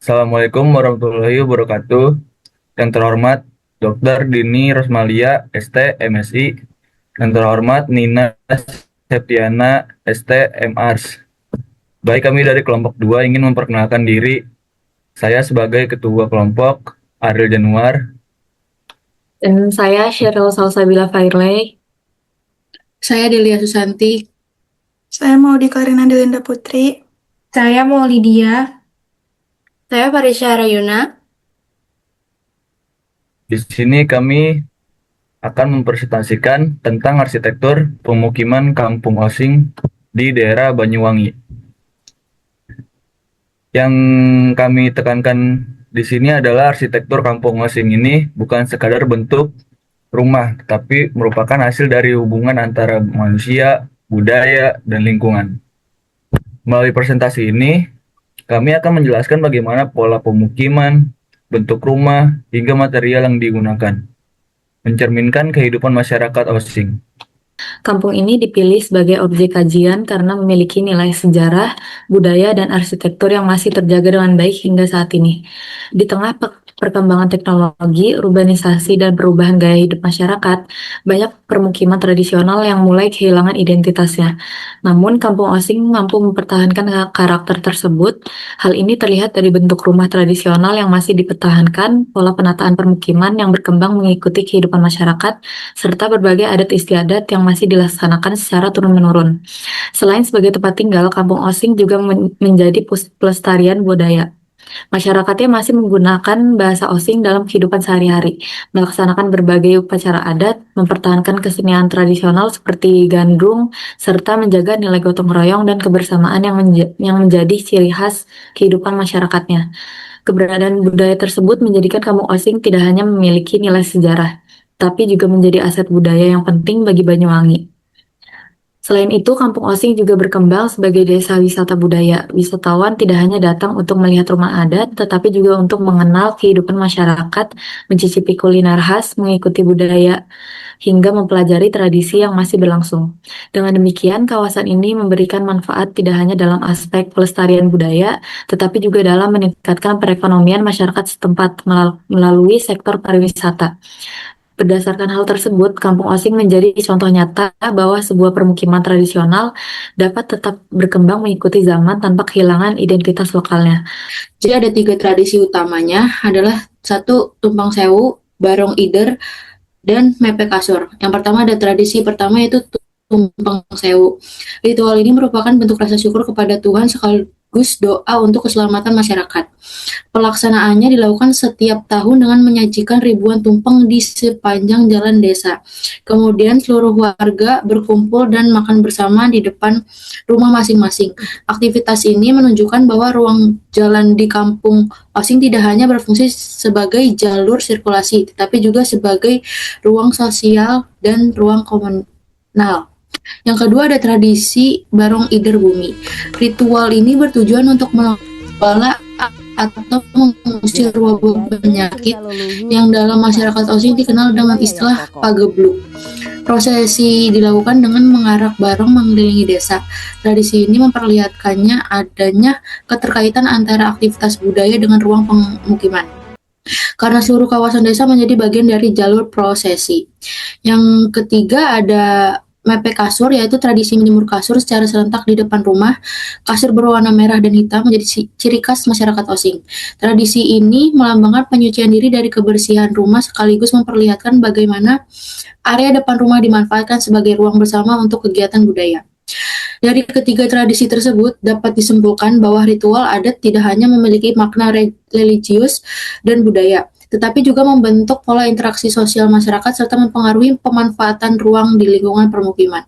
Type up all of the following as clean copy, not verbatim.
Assalamualaikum warahmatullahi wabarakatuh. Yang terhormat Dr. Dini Rosmalia, ST, MSI. Yang terhormat Nina Septiana, ST, MArs. Baik, kami dari kelompok 2 ingin memperkenalkan diri. Saya sebagai ketua kelompok, Ariel Januar. Dan saya Cheryl Salsabila Fairley. Saya Delia Susanti. Saya mau di Karina Delinda Putri. Saya mau Lydia. Saya Farisya Rayuna. Di sini kami akan mempresentasikan tentang arsitektur pemukiman kampung osing di daerah Banyuwangi. Yang kami tekankan di sini adalah arsitektur kampung osing ini bukan sekadar bentuk rumah, tapi merupakan hasil dari hubungan antara manusia, budaya, dan lingkungan. Melalui presentasi ini, kami akan menjelaskan bagaimana pola pemukiman, bentuk rumah, hingga material yang digunakan, mencerminkan kehidupan masyarakat osing. Kampung ini dipilih sebagai objek kajian karena memiliki nilai sejarah, budaya, dan arsitektur yang masih terjaga dengan baik hingga saat ini. Di tengah perkembangan teknologi, urbanisasi, dan perubahan gaya hidup masyarakat, banyak permukiman tradisional yang mulai kehilangan identitasnya. Namun, kampung osing mampu mempertahankan karakter tersebut. Hal ini terlihat dari bentuk rumah tradisional yang masih dipertahankan, pola penataan permukiman yang berkembang mengikuti kehidupan masyarakat, serta berbagai adat istiadat yang masih dilaksanakan secara turun-menurun. Selain sebagai tempat tinggal, kampung osing juga menjadi pelestarian budaya. Masyarakatnya masih menggunakan bahasa osing dalam kehidupan sehari-hari, melaksanakan berbagai upacara adat, mempertahankan kesenian tradisional seperti gandrung, serta menjaga nilai gotong royong dan kebersamaan yang menjadi ciri khas kehidupan masyarakatnya. Keberadaan budaya tersebut menjadikan kampung osing tidak hanya memiliki nilai sejarah, tapi juga menjadi aset budaya yang penting bagi Banyuwangi. Selain itu, Kampung Osing juga berkembang sebagai desa wisata budaya. Wisatawan tidak hanya datang untuk melihat rumah adat, tetapi juga untuk mengenal kehidupan masyarakat, mencicipi kuliner khas, mengikuti budaya, hingga mempelajari tradisi yang masih berlangsung. Dengan demikian, kawasan ini memberikan manfaat tidak hanya dalam aspek pelestarian budaya, tetapi juga dalam meningkatkan perekonomian masyarakat setempat melalui sektor pariwisata. Berdasarkan hal tersebut, Kampung Osing menjadi contoh nyata bahwa sebuah permukiman tradisional dapat tetap berkembang mengikuti zaman tanpa kehilangan identitas lokalnya. Jadi ada 3 tradisi utamanya, adalah 1 Tumpang Sewu, Barong Ider, dan Mepe Kasur. Yang pertama ada tradisi pertama yaitu Tumpang Sewu. Ritual ini merupakan bentuk rasa syukur kepada Tuhan sekaligus doa untuk keselamatan masyarakat. Pelaksanaannya dilakukan setiap tahun dengan menyajikan ribuan tumpeng di sepanjang jalan desa. Kemudian seluruh warga berkumpul dan makan bersama di depan rumah masing-masing. Aktivitas ini menunjukkan bahwa ruang jalan di kampung osing tidak hanya berfungsi sebagai jalur sirkulasi, tetapi juga sebagai ruang sosial dan ruang komunal. Yang kedua ada tradisi Barong Ider Bumi. Ritual ini bertujuan untuk mengelola atau mengusir wabah penyakit yang dalam masyarakat osing dikenal dengan istilah pagebluk. Prosesi dilakukan dengan mengarak barong mengelilingi desa. Tradisi ini memperlihatkannya adanya keterkaitan antara aktivitas budaya dengan ruang pemukiman, karena seluruh kawasan desa menjadi bagian dari jalur prosesi. Yang ketiga ada Mepe Kasur, yaitu tradisi menjemur kasur secara serentak di depan rumah. Kasur berwarna merah dan hitam menjadi ciri khas masyarakat osing. Tradisi ini melambangkan penyucian diri dari kebersihan rumah sekaligus memperlihatkan bagaimana area depan rumah dimanfaatkan sebagai ruang bersama untuk kegiatan budaya. Dari ketiga tradisi tersebut dapat disimpulkan bahwa ritual adat tidak hanya memiliki makna religius dan budaya, tetapi juga membentuk pola interaksi sosial masyarakat serta mempengaruhi pemanfaatan ruang di lingkungan permukiman.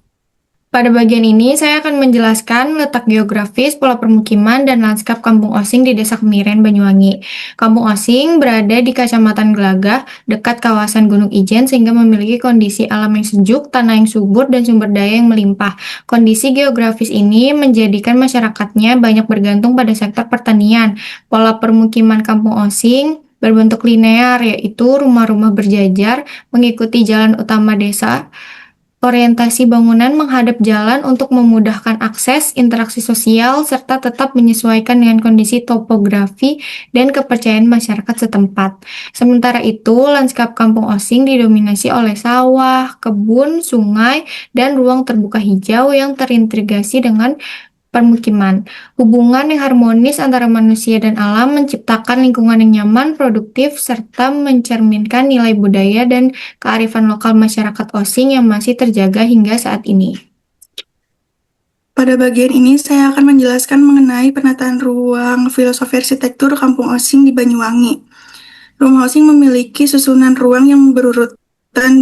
Pada bagian ini, saya akan menjelaskan letak geografis, pola permukiman, dan lanskap Kampung Osing di Desa Kemiren, Banyuwangi. Kampung Osing berada di Kecamatan Gelagah, dekat kawasan Gunung Ijen, sehingga memiliki kondisi alam yang sejuk, tanah yang subur, dan sumber daya yang melimpah. Kondisi geografis ini menjadikan masyarakatnya banyak bergantung pada sektor pertanian. Pola permukiman Kampung Osing berbentuk linear, yaitu rumah-rumah berjajar mengikuti jalan utama desa. Orientasi bangunan menghadap jalan untuk memudahkan akses, interaksi sosial, serta tetap menyesuaikan dengan kondisi topografi dan kepercayaan masyarakat setempat. Sementara itu, lanskap Kampung Osing didominasi oleh sawah, kebun, sungai, dan ruang terbuka hijau yang terintegrasi dengan permukiman. Hubungan yang harmonis antara manusia dan alam menciptakan lingkungan yang nyaman, produktif, serta mencerminkan nilai budaya dan kearifan lokal masyarakat Osing yang masih terjaga hingga saat ini. Pada bagian ini saya akan menjelaskan mengenai penataan ruang filosofi arsitektur Kampung Osing di Banyuwangi. Rumah Osing memiliki susunan ruang yang berurutan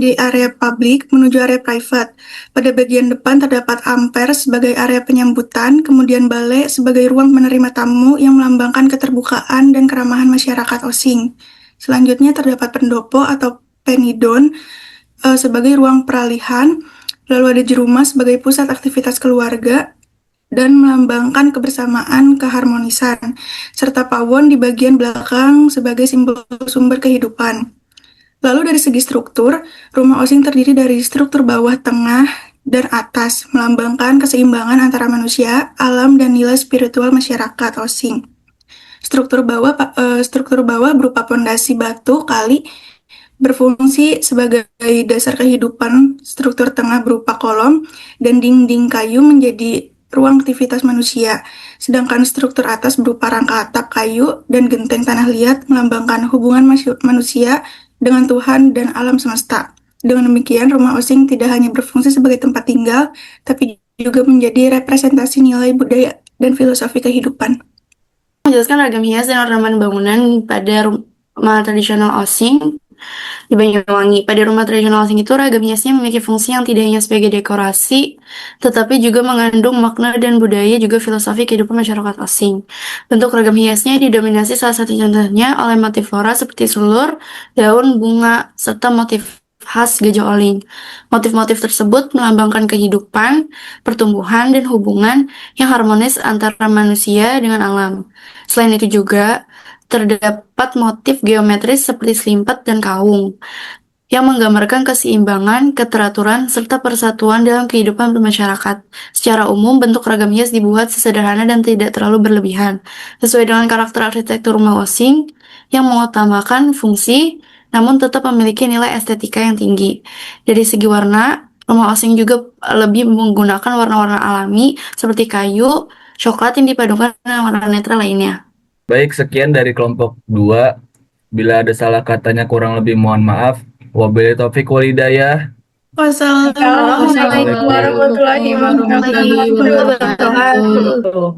di area publik menuju area private. Pada bagian depan terdapat amper sebagai area penyambutan, kemudian balai sebagai ruang menerima tamu yang melambangkan keterbukaan dan keramahan masyarakat Osing. Selanjutnya terdapat pendopo atau penidon sebagai ruang peralihan, lalu ada jerumah sebagai pusat aktivitas keluarga dan melambangkan kebersamaan keharmonisan, serta pawon di bagian belakang sebagai simbol sumber kehidupan. Lalu dari segi struktur, rumah Osing terdiri dari struktur bawah, tengah, dan atas, melambangkan keseimbangan antara manusia, alam, dan nilai spiritual masyarakat Osing. Struktur bawah berupa pondasi batu kali berfungsi sebagai dasar kehidupan. Struktur tengah berupa kolom dan dinding kayu menjadi ruang aktivitas manusia. Sedangkan struktur atas berupa rangka atap kayu dan genteng tanah liat melambangkan hubungan manusia dengan Tuhan dan alam semesta. Dengan demikian, rumah Osing tidak hanya berfungsi sebagai tempat tinggal, tapi juga menjadi representasi nilai budaya dan filosofi kehidupan. Menjelaskan ragam hias dan ornamen bangunan pada rumah tradisional Osing di Banyuwangi. Pada rumah tradisional Osing itu ragam hiasnya memiliki fungsi yang tidak hanya sebagai dekorasi, tetapi juga mengandung makna dan budaya juga filosofi kehidupan masyarakat Osing. Bentuk ragam hiasnya didominasi salah satu contohnya oleh motif flora seperti sulur, daun, bunga, serta motif khas gajah oling. Motif-motif tersebut melambangkan kehidupan, pertumbuhan, dan hubungan yang harmonis antara manusia dengan alam. Selain itu juga terdapat motif geometris seperti selimpat dan kaung yang menggambarkan keseimbangan, keteraturan, serta persatuan dalam kehidupan bermasyarakat. Secara umum, bentuk ragam hias dibuat sesederhana dan tidak terlalu berlebihan, sesuai dengan karakter arsitektur rumah Osing yang mengutamakan fungsi, namun tetap memiliki nilai estetika yang tinggi. Dari segi warna, rumah Osing juga lebih menggunakan warna-warna alami seperti kayu, coklat yang dipadukan dengan warna netral lainnya. Baik, sekian dari kelompok 2. Bila ada salah katanya kurang lebih mohon maaf. Wabillahi taufiq walhidayah. Wassalamualaikum warahmatullahi wabarakatuh. Tuh.